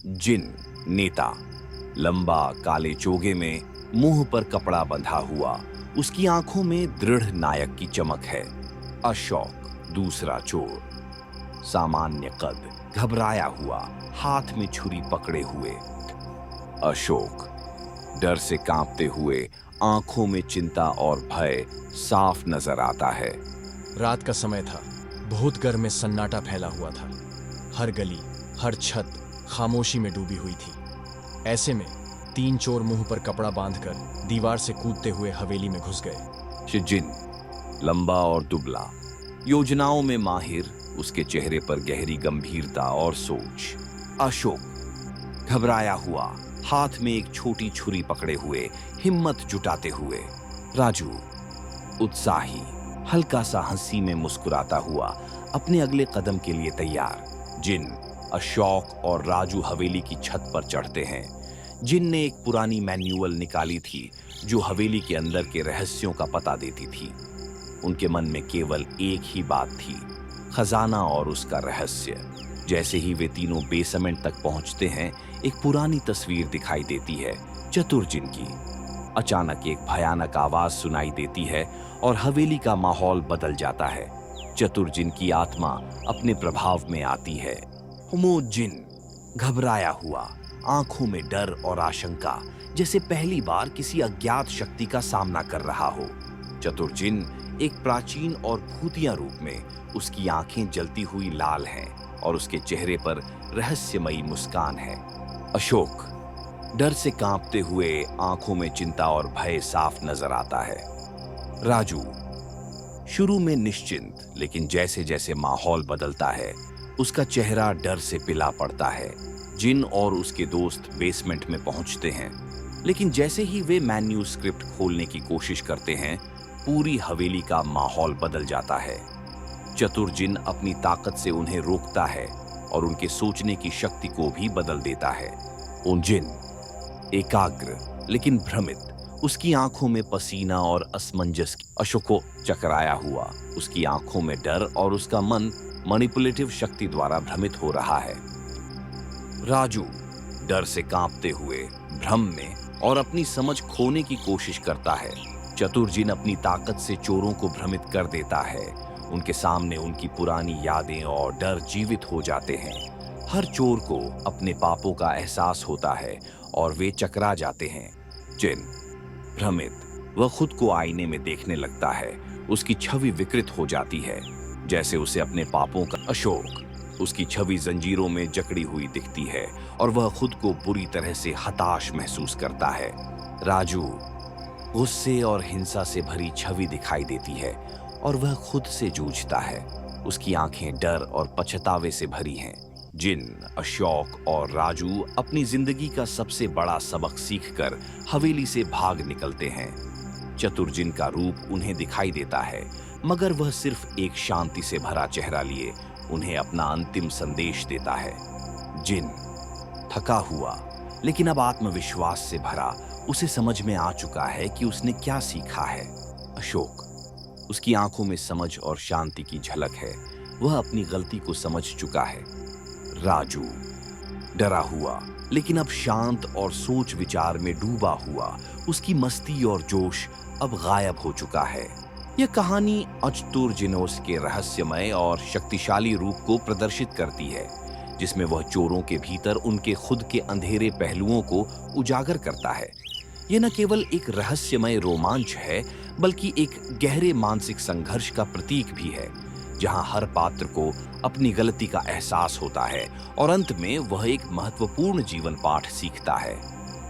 जिन नेता, लंबा काले चोगे में, मुंह पर कपड़ा बंधा हुआ, उसकी आंखों में दृढ़ नायक की चमक है। अशोक दूसरा चोर, सामान्य कद, घबराया हुआ, हाथ में छुरी पकड़े हुए। अशोक डर से कांपते हुए, आंखों में चिंता और भय साफ नजर आता है। रात का समय था। बहुत घर में सन्नाटा फैला हुआ था। हर गली, हर छत खामोशी में डूबी हुई थी। ऐसे में 3 चोर मुंह पर कपड़ा बांधकर दीवार से कूदते हुए हवेली में घुस गए। जिन लंबा और दुबला, योजनाओं में माहिर, उसके चेहरे पर गहरी गंभीरता और सोच। अशोक घबराया हुआ, हाथ में एक छोटी छुरी पकड़े हुए, हिम्मत जुटाते हुए। राजू उत्साही, हल्का सा हंसी में मुस्कुराता हुआ, अपने अगले कदम के लिए तैयार। जिन, अशोक और राजू हवेली की छत पर चढ़ते हैं। जिन ने एक पुरानी मैन्युअल निकाली थी जो हवेली के अंदर के रहस्यों का पता देती थी। उनके मन में केवल एक ही बात थी, खजाना और उसका रहस्य। जैसे ही वे तीनों बेसमेंट तक पहुंचते हैं, एक पुरानी तस्वीर दिखाई देती है, चतुर जिन की। अचानक एक भयानक आवाज सुनाई देती है और हवेली का माहौल बदल जाता है। चतुर जिन की आत्मा अपने प्रभाव में आती है। हुमो जिन घबराया हुआ, आंखों में डर और आशंका, जैसे पहली बार किसी अज्ञात शक्ति का सामना कर रहा हो। चतुर जिन एक प्राचीन और भूतिया रूप में, उसकी आंखें जलती हुई लाल हैं और उसके चेहरे पर रहस्यमयी मुस्कान है। अशोक डर से कांपते हुए, आंखों में चिंता और भय साफ नजर आता है। राजू शुरू में निश्चिंत, लेकिन जैसे जैसे माहौल बदलता है, उसका चेहरा डर से पिला पड़ता है। जिन और उसके दोस्त बेसमेंट में पहुंचते हैं, लेकिन जैसे ही वे मैन्यूस्क्रिप्ट खोलने की कोशिश करते हैं, पूरी हवेली का माहौल बदल जाता है। चतुर जिन अपनी ताकत से उन्हें रोकता है और उनके सोचने की शक्ति को भी बदल देता है। उन जिन एकाग्र लेकिन भ्रमित, उसकी आंखों में पसीना और असमंजस। अशोक को चकराया हुआ, उसकी आंखों में डर और उसका मन मैनिपुलेटिव शक्ति द्वारा भ्रमित हो रहा है। राजू डर से कांपते हुए, भ्रम में और अपनी समझ खोने की कोशिश करता है। चतुर जिन अपनी ताकत से चोरों को भ्रमित कर देता है। उनके सामने उनकी पुरानी यादें और डर जीवित हो जाते हैं। हर चोर को अपने पापों का एहसास होता है और वे चकरा जाते हैं। जिन भ्रमित, वह खुद को आईने में देखने लगता है। उसकी छवि विकृत हो जाती है, जैसे उसे अपने पापों का। अशोक, उसकी छवि जंजीरों में जकड़ी हुई दिखती है और वह खुद को बुरी तरह से हताश महसूस करता है। राजू, गुस्से और हिंसा से भरी छवि दिखाई देती है और वह खुद से जूझता है। उसकी आंखें डर और पछतावे से भरी हैं। जिन, अशोक और राजू अपनी जिंदगी का सबसे बड़ा सबक सीखकर हवेली से भाग निकलते हैं। चतुर जिन का रूप उन्हें दिखाई देता है, मगर वह सिर्फ एक शांति से भरा चेहरा लिए उन्हें अपना अंतिम संदेश देता है। जिन थका हुआ, लेकिन अब आत्मविश्वास से भरा, उसे समझ में आ चुका है कि उसने क्या सीखा है। अशोक, उसकी आंखों में समझ और शांति की झलक है, वह अपनी गलती को समझ चुका है। राजू डरा हुआ, लेकिन अब शांत और सोच विचार में डूबा हुआ, उसकी मस्ती और जोश अब गायब हो चुका है। यह कहानी अचतुर जिनोस के रहस्यमय और शक्तिशाली रूप को प्रदर्शित करती है, जिसमें वह चोरों के भीतर उनके खुद के अंधेरे पहलुओं को उजागर करता है। यह न केवल एक रहस्यमय रोमांच है, बल्कि एक गहरे मानसिक संघर्ष का प्रतीक भी है, जहां हर पात्र को अपनी गलती का एहसास होता है और अंत में वह एक महत्वपूर्ण जीवन पाठ सीखता है।